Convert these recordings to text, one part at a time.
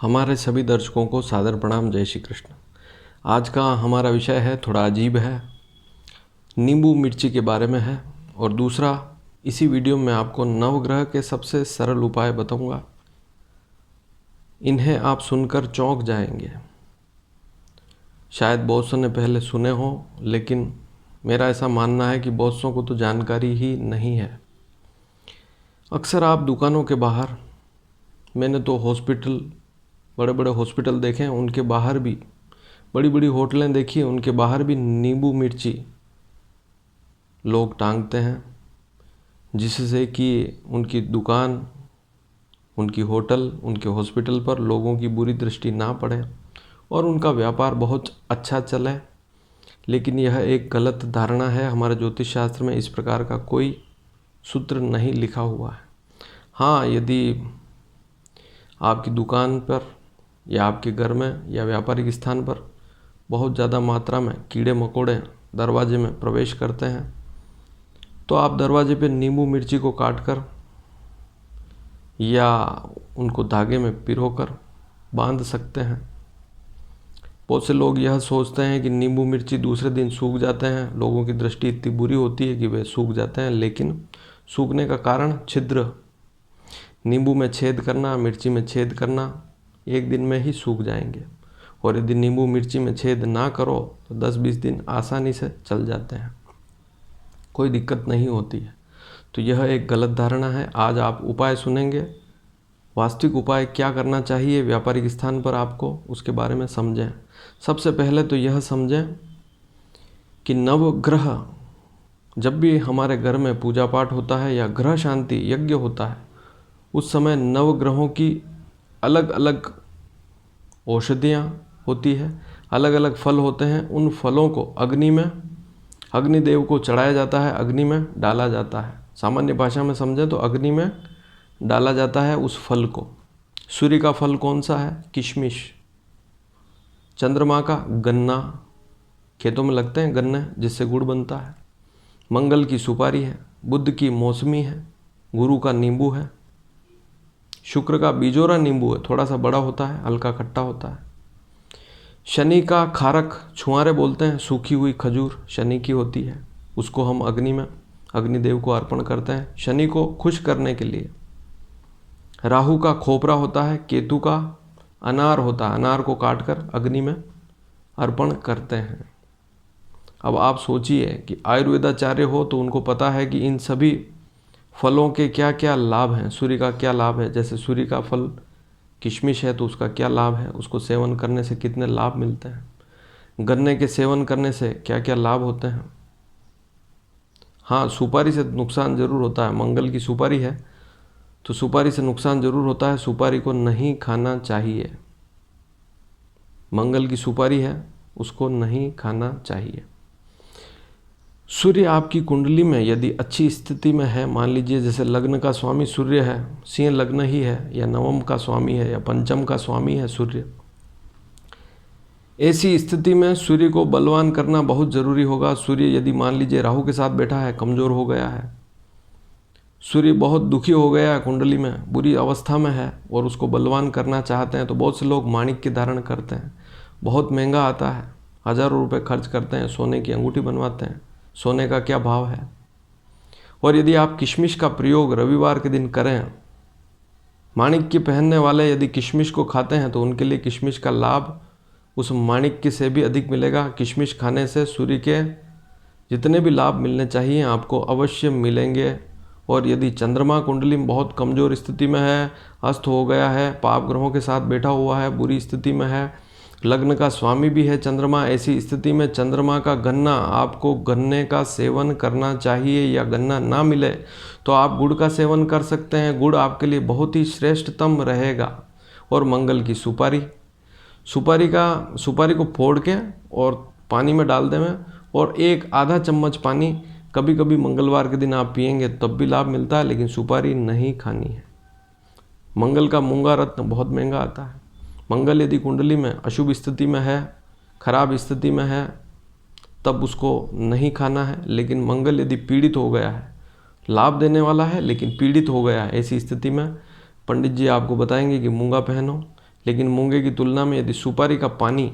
हमारे सभी दर्शकों को सादर प्रणाम। जय श्री कृष्ण। आज का हमारा विषय है थोड़ा अजीब है, नींबू मिर्ची के बारे में है। और दूसरा, इसी वीडियो में आपको नवग्रह के सबसे सरल उपाय बताऊंगा। इन्हें आप सुनकर चौंक जाएंगे। शायद बहुत सौ ने पहले सुने हो, लेकिन मेरा ऐसा मानना है कि बहुत सौ को तो जानकारी ही नहीं है। अक्सर आप दुकानों के बाहर, मैंने तो हॉस्पिटल, बड़े बड़े हॉस्पिटल देखे हैं, उनके बाहर भी, बड़ी बड़ी होटलें देखी हैं, उनके बाहर भी नींबू मिर्ची लोग टांगते हैं, जिससे कि उनकी दुकान, उनकी होटल, उनके हॉस्पिटल पर लोगों की बुरी दृष्टि ना पड़े और उनका व्यापार बहुत अच्छा चले। लेकिन यह एक गलत धारणा है। हमारे ज्योतिष शास्त्र में इस प्रकार का कोई सूत्र नहीं लिखा हुआ है। हाँ, यदि आपकी दुकान पर या आपके घर में या व्यापारिक स्थान पर बहुत ज़्यादा मात्रा में कीड़े मकोड़े दरवाजे में प्रवेश करते हैं, तो आप दरवाजे पे नींबू मिर्ची को काटकर या उनको धागे में पिरोकर बांध सकते हैं। बहुत से लोग यह सोचते हैं कि नींबू मिर्ची दूसरे दिन सूख जाते हैं। लोगों की दृष्टि इतनी बुरी होती है कि वे सूख जाते हैं, लेकिन सूखने का कारण छिद्र, नींबू में छेद करना, मिर्ची में छेद करना, एक दिन में ही सूख जाएंगे। और यदि नींबू मिर्ची में छेद ना करो तो 10-20 दिन आसानी से चल जाते हैं, कोई दिक्कत नहीं होती है। तो यह एक गलत धारणा है। आज आप उपाय सुनेंगे, वास्तविक उपाय क्या करना चाहिए व्यापारिक स्थान पर आपको, उसके बारे में समझें। सबसे पहले तो यह समझें कि नवग्रह, जब भी हमारे घर में पूजा पाठ होता है या ग्रह शांति यज्ञ होता है, उस समय नवग्रहों की अलग अलग औषधियाँ होती है, अलग अलग फल होते हैं। उन फलों को अग्नि में, अग्निदेव को चढ़ाया जाता है, अग्नि में डाला जाता है। सामान्य भाषा में समझें तो अग्नि में डाला जाता है उस फल को। सूर्य का फल कौन सा है? किशमिश। चंद्रमा का गन्ना, खेतों में लगते हैं गन्ने जिससे गुड़ बनता है। मंगल की सुपारी है। बुध की मौसमी है। गुरु का नींबू है। शुक्र का बिजोरा नींबू है, थोड़ा सा बड़ा होता है, हल्का खट्टा होता है। शनि का खारक, छुआरे बोलते हैं, सूखी हुई खजूर शनि की होती है, उसको हम अग्नि में, अग्निदेव को अर्पण करते हैं शनि को खुश करने के लिए। राहु का खोपरा होता है। केतु का अनार होता है, अनार को काटकर अग्नि में अर्पण करते हैं। अब आप सोचिए कि आयुर्वेदाचार्य हो तो उनको पता है कि इन सभी फलों के क्या क्या लाभ हैं, सूर्य का क्या लाभ है। जैसे सूर्य का फल किशमिश है तो उसका क्या लाभ है, उसको सेवन करने से कितने लाभ मिलते हैं, गन्ने के सेवन करने से क्या क्या लाभ होते हैं। हाँ, सुपारी से नुकसान ज़रूर होता है। मंगल की सुपारी है तो सुपारी से नुकसान ज़रूर होता है, सुपारी को नहीं खाना चाहिए। मंगल की सुपारी है, उसको नहीं खाना चाहिए। सूर्य आपकी कुंडली में यदि अच्छी स्थिति में है, मान लीजिए जैसे लग्न का स्वामी सूर्य है, सिंह लग्न ही है, या नवम का स्वामी है, या पंचम का स्वामी है सूर्य, ऐसी स्थिति में सूर्य को बलवान करना बहुत ज़रूरी होगा। सूर्य यदि मान लीजिए राहु के साथ बैठा है, कमज़ोर हो गया है, सूर्य बहुत दुखी हो गया है, कुंडली में बुरी अवस्था में है, और उसको बलवान करना चाहते हैं, तो बहुत से लोग माणिक्य धारण करते हैं। बहुत महंगा आता है, हज़ारों रुपये खर्च करते हैं, सोने की अंगूठी बनवाते हैं। सोने का क्या भाव है। और यदि आप किशमिश का प्रयोग रविवार के दिन करें, माणिक्य पहनने वाले यदि किशमिश को खाते हैं तो उनके लिए किशमिश का लाभ उस माणिक्य से भी अधिक मिलेगा। किशमिश खाने से सूर्य के जितने भी लाभ मिलने चाहिए आपको अवश्य मिलेंगे। और यदि चंद्रमा कुंडली में बहुत कमज़ोर स्थिति में है, अस्त हो गया है, पाप ग्रहों के साथ बैठा हुआ है, बुरी स्थिति में है, लग्न का स्वामी भी है चंद्रमा, ऐसी स्थिति में चंद्रमा का गन्ना, आपको गन्ने का सेवन करना चाहिए। या गन्ना ना मिले तो आप गुड़ का सेवन कर सकते हैं, गुड़ आपके लिए बहुत ही श्रेष्ठतम रहेगा। और मंगल की सुपारी, सुपारी को फोड़ के और पानी में डाल दें, और एक आधा चम्मच पानी कभी कभी मंगलवार के दिन आप पिएंगे तब भी लाभ मिलता है, लेकिन सुपारी नहीं खानी है। मंगल का मूंगा रत्न बहुत महंगा आता है। मंगल यदि कुंडली में अशुभ स्थिति में है, खराब स्थिति में है, तब उसको नहीं खाना है। लेकिन मंगल यदि पीड़ित हो गया है, लाभ देने वाला है लेकिन पीड़ित हो गया है, ऐसी स्थिति में पंडित जी आपको बताएंगे कि मूंगा पहनो, लेकिन मूंगे की तुलना में यदि सुपारी का पानी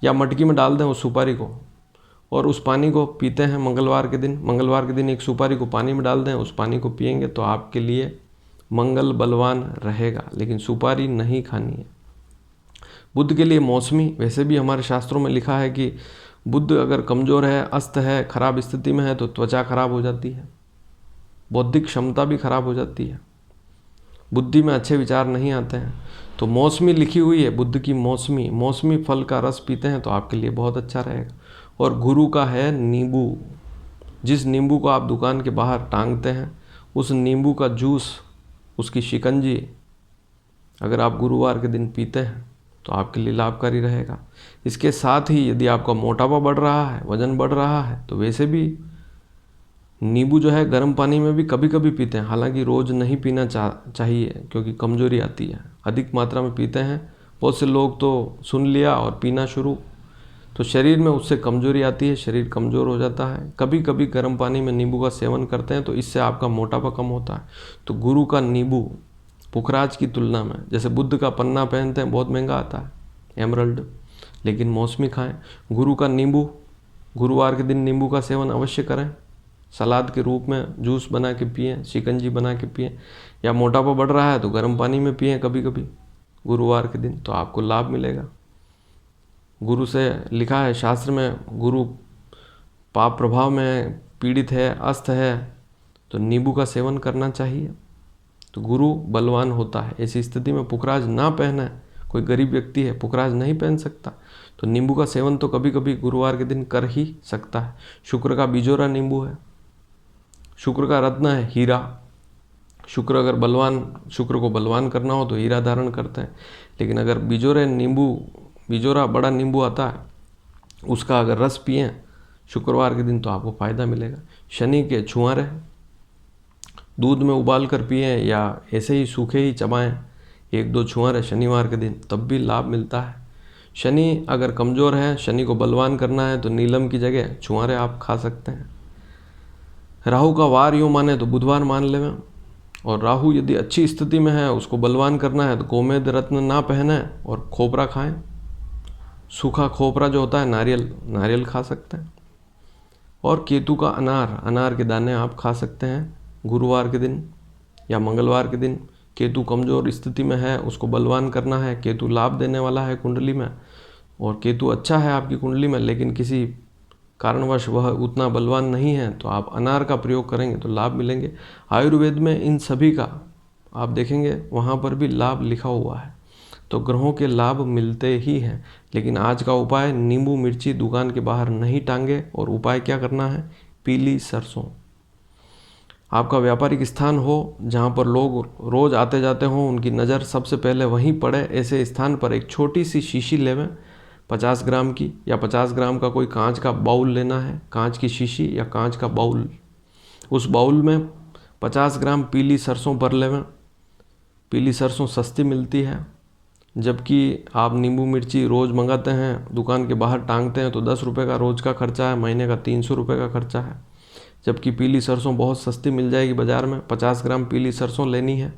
या मटकी में डाल दें उस सुपारी को और उस पानी को पीते हैं मंगलवार के दिन एक सुपारी को पानी में डाल दें, उस पानी को पिएंगे तो आपके लिए मंगल बलवान रहेगा, लेकिन सुपारी नहीं खानी है। बुध के लिए मौसमी, वैसे भी हमारे शास्त्रों में लिखा है कि बुध अगर कमज़ोर है, अस्त है, खराब स्थिति में है तो त्वचा खराब हो जाती है, बौद्धिक क्षमता भी खराब हो जाती है, बुद्धि में अच्छे विचार नहीं आते हैं। तो मौसमी लिखी हुई है, बुध की मौसमी फल का रस पीते हैं तो आपके लिए बहुत अच्छा रहेगा। और गुरु का है नींबू, जिस नींबू को आप दुकान के बाहर टांगते हैं उस नींबू का जूस, उसकी शिकंजी अगर आप गुरुवार के दिन पीते हैं तो आपके लिए लाभकारी रहेगा। इसके साथ ही यदि आपका मोटापा बढ़ रहा है, वजन बढ़ रहा है, तो वैसे भी नींबू जो है गर्म पानी में भी कभी कभी पीते हैं, हालांकि रोज़ नहीं पीना चाहिए क्योंकि कमजोरी आती है। अधिक मात्रा में पीते हैं बहुत से लोग, तो सुन लिया और पीना शुरू, तो शरीर में उससे कमजोरी आती है, शरीर कमज़ोर हो जाता है। कभी कभी गर्म पानी में नींबू का सेवन करते हैं तो इससे आपका मोटापा कम होता है। तो गुरु का नींबू पुखराज की तुलना में, जैसे बुद्ध का पन्ना पहनते हैं बहुत महंगा आता है, एमरल्ड, लेकिन मौसमी खाएं। गुरु का नींबू, गुरुवार के दिन नींबू का सेवन अवश्य करें, सलाद के रूप में जूस बना के पिएं, शिकंजी बना के पिएं, या मोटापा बढ़ रहा है तो गर्म पानी में पिएं कभी कभी गुरुवार के दिन, तो आपको लाभ मिलेगा। गुरु से लिखा है शास्त्र में, गुरु पाप प्रभाव में पीड़ित है, अस्त है, तो नींबू का सेवन करना चाहिए, तो गुरु बलवान होता है। ऐसी स्थिति में पुखराज ना पहने, कोई गरीब व्यक्ति है पुखराज नहीं पहन सकता, तो नींबू का सेवन तो कभी कभी गुरुवार के दिन कर ही सकता है। शुक्र का बिजोरा नींबू है, शुक्र का रत्न है हीरा। शुक्र अगर शुक्र को बलवान करना हो तो हीरा धारण करते हैं, लेकिन अगर बिजोरा बड़ा नींबू आता है, उसका अगर रस पिएं शुक्रवार के दिन तो आपको फ़ायदा मिलेगा। शनि के छुआरे दूध में उबाल कर पिएं या ऐसे ही सूखे ही चबाएं, 1-2 छुआरे शनिवार के दिन, तब भी लाभ मिलता है। शनि अगर कमज़ोर है, शनि को बलवान करना है तो नीलम की जगह छुआरे आप खा सकते हैं। राहु का वार यूँ माने तो बुधवार मान लें, और राहु यदि अच्छी स्थिति में है, उसको बलवान करना है तो गोमेद रत्न ना पहने और खोपरा खाएं, सूखा खोपरा जो होता है, नारियल खा सकते हैं। और केतु का अनार के दाने आप खा सकते हैं गुरुवार के दिन या मंगलवार के दिन। केतु कमज़ोर स्थिति में है, उसको बलवान करना है। केतु लाभ देने वाला है कुंडली में, और केतु अच्छा है आपकी कुंडली में, लेकिन किसी कारणवश वह उतना बलवान नहीं है, तो आप अनार का प्रयोग करेंगे तो लाभ मिलेंगे। आयुर्वेद में इन सभी का आप देखेंगे वहाँ पर भी लाभ लिखा हुआ है, तो ग्रहों के लाभ मिलते ही हैं। लेकिन आज का उपाय, नींबू मिर्ची दुकान के बाहर नहीं टांगे, और उपाय क्या करना है, पीली सरसों। आपका व्यापारिक स्थान हो जहाँ पर लोग रोज़ आते जाते हों, उनकी नज़र सबसे पहले वहीं पड़े, ऐसे स्थान पर एक छोटी सी शीशी लेवें 50 ग्राम की, या 50 ग्राम का कोई कांच का बाउल लेना है, कांच की शीशी या कांच का बाउल। उस बाउल में 50 ग्राम पीली सरसों भर लेवें। पीली सरसों सस्ती मिलती है, जबकि आप नींबू मिर्ची रोज़ मंगाते हैं, दुकान के बाहर टांगते हैं तो 10 रुपये का रोज़ का खर्चा है, महीने का 300 रुपये का खर्चा है। जबकि पीली सरसों बहुत सस्ती मिल जाएगी बाज़ार में। 50 ग्राम पीली सरसों लेनी है,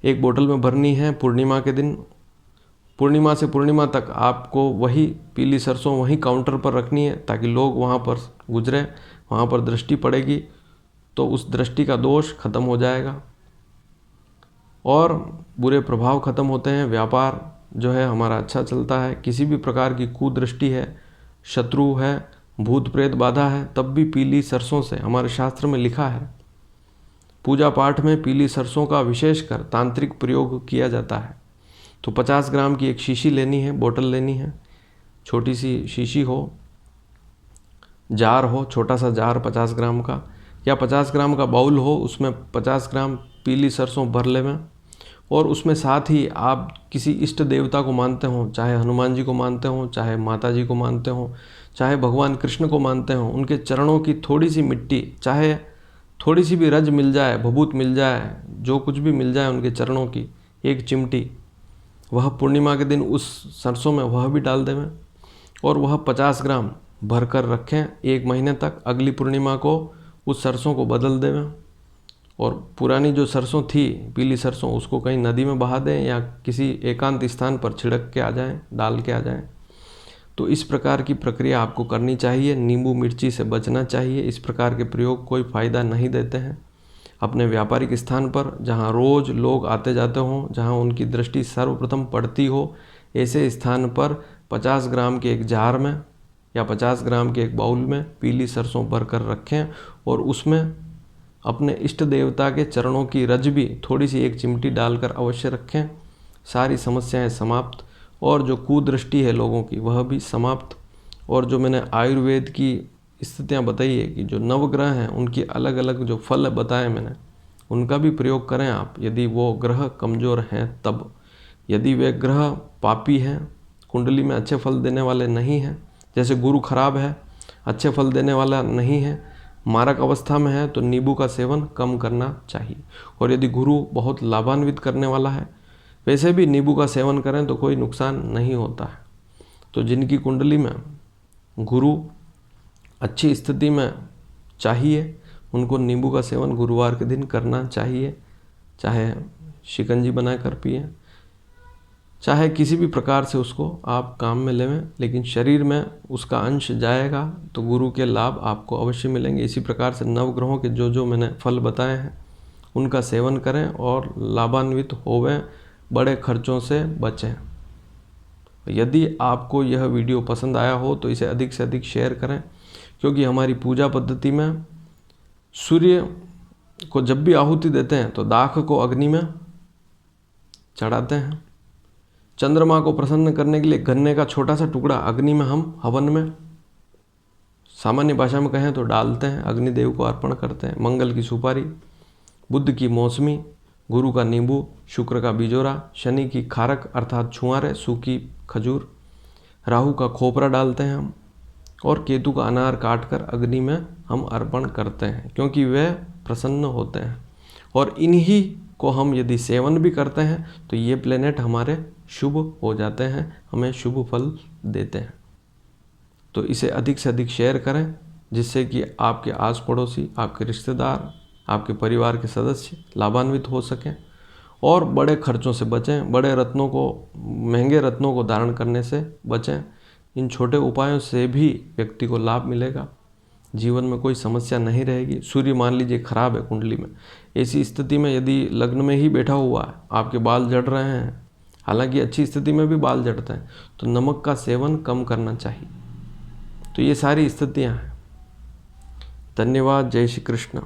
एक बोतल में भरनी है। पूर्णिमा के दिन, पूर्णिमा से पूर्णिमा तक आपको वही पीली सरसों वहीं काउंटर पर रखनी है, ताकि लोग वहाँ पर गुजरे, वहाँ पर दृष्टि पड़ेगी तो उस दृष्टि का दोष खत्म हो जाएगा और बुरे प्रभाव खत्म होते हैं। व्यापार जो है हमारा अच्छा चलता है। किसी भी प्रकार की कुदृष्टि है, शत्रु है, भूत प्रेत बाधा है, तब भी पीली सरसों से, हमारे शास्त्र में लिखा है, पूजा पाठ में पीली सरसों का विशेषकर तांत्रिक प्रयोग किया जाता है। तो 50 ग्राम की एक शीशी लेनी है, बोतल लेनी है, छोटी सी शीशी हो, जार हो, छोटा सा जार 50 ग्राम का, या 50 ग्राम का बाउल हो, उसमें 50 ग्राम पीली सरसों भर लेवें। और उसमें साथ ही आप किसी इष्ट देवता को मानते हो, चाहे हनुमान जी को मानते हो, चाहे माता जी को मानते हो, चाहे भगवान कृष्ण को मानते हो, उनके चरणों की थोड़ी सी मिट्टी, चाहे थोड़ी सी भी रज मिल जाए, भभूत मिल जाए, जो कुछ भी मिल जाए उनके चरणों की एक चिमटी, वह पूर्णिमा के दिन उस सरसों में वह भी डाल देवें, और वह 50 ग्राम भर कर रखें 1 महीने तक। अगली पूर्णिमा को उस सरसों को बदल देवें और पुरानी जो सरसों थी, पीली सरसों, उसको कहीं नदी में बहा दें या किसी एकांत स्थान पर छिड़क के आ जाएं, डाल के आ जाएं। तो इस प्रकार की प्रक्रिया आपको करनी चाहिए। नींबू मिर्ची से बचना चाहिए। इस प्रकार के प्रयोग कोई फ़ायदा नहीं देते हैं। अपने व्यापारिक स्थान पर जहां रोज़ लोग आते जाते हों, जहां उनकी दृष्टि सर्वप्रथम पड़ती हो, ऐसे स्थान पर 50 ग्राम के एक जार में या 50 ग्राम के एक बाउल में पीली सरसों भरकर रखें और उसमें अपने इष्ट देवता के चरणों की रज भी थोड़ी सी एक चिमटी डालकर अवश्य रखें। सारी समस्याएं समाप्त, और जो कुदृष्टि है लोगों की वह भी समाप्त। और जो मैंने आयुर्वेद की स्थितियाँ बताई है कि जो नवग्रह हैं उनकी अलग अलग जो फल बताए मैंने, उनका भी प्रयोग करें आप, यदि वो ग्रह कमज़ोर हैं तब। यदि वे ग्रह पापी हैं, कुंडली में अच्छे फल देने वाले नहीं हैं, जैसे गुरु खराब है, अच्छे फल देने वाला नहीं है, मारक अवस्था में है, तो नींबू का सेवन कम करना चाहिए। और यदि गुरु बहुत लाभान्वित करने वाला है, वैसे भी नींबू का सेवन करें तो कोई नुकसान नहीं होता है। तो जिनकी कुंडली में गुरु अच्छी स्थिति में चाहिए, उनको नींबू का सेवन गुरुवार के दिन करना चाहिए। चाहे शिकंजी बनाकर पिए, चाहे किसी भी प्रकार से उसको आप काम में लेवें, लेकिन शरीर में उसका अंश जाएगा तो गुरु के लाभ आपको अवश्य मिलेंगे। इसी प्रकार से नवग्रहों के जो जो मैंने फल बताए हैं उनका सेवन करें और लाभान्वित होवें, बड़े खर्चों से बचें। यदि आपको यह वीडियो पसंद आया हो तो इसे अधिक से अधिक शेयर करें, क्योंकि हमारी पूजा पद्धति में सूर्य को जब भी आहुति देते हैं तो दाख को अग्नि में चढ़ाते हैं। चंद्रमा को प्रसन्न करने के लिए गन्ने का छोटा सा टुकड़ा अग्नि में हम हवन में, सामान्य भाषा में कहें तो डालते हैं, अग्निदेव को अर्पण करते हैं। मंगल की सुपारी, बुध की मौसमी, गुरु का नींबू, शुक्र का बिजोरा, शनि की खारक अर्थात छुआरे, सूखी खजूर, राहु का खोपरा डालते हैं हम, और केतु का अनार काट कर अग्नि में हम अर्पण करते हैं, क्योंकि वे प्रसन्न होते हैं। और इन्हीं को हम यदि सेवन भी करते हैं तो ये प्लेनेट हमारे शुभ हो जाते हैं, हमें शुभ फल देते हैं। तो इसे अधिक से अधिक शेयर करें, जिससे कि आपके आस पड़ोसी, आपके रिश्तेदार, आपके परिवार के सदस्य लाभान्वित हो सकें और बड़े खर्चों से बचें, बड़े रत्नों को, महंगे रत्नों को धारण करने से बचें। इन छोटे उपायों से भी व्यक्ति को लाभ मिलेगा, जीवन में कोई समस्या नहीं रहेगी। सूर्य मान लीजिए खराब है कुंडली में, ऐसी स्थिति में यदि लग्न में ही बैठा हुआ है, आपके बाल झड़ रहे हैं, हालांकि अच्छी स्थिति में भी बाल झड़ते हैं, तो नमक का सेवन कम करना चाहिए। तो ये सारी स्थितियाँ हैं। धन्यवाद। जय श्री कृष्ण।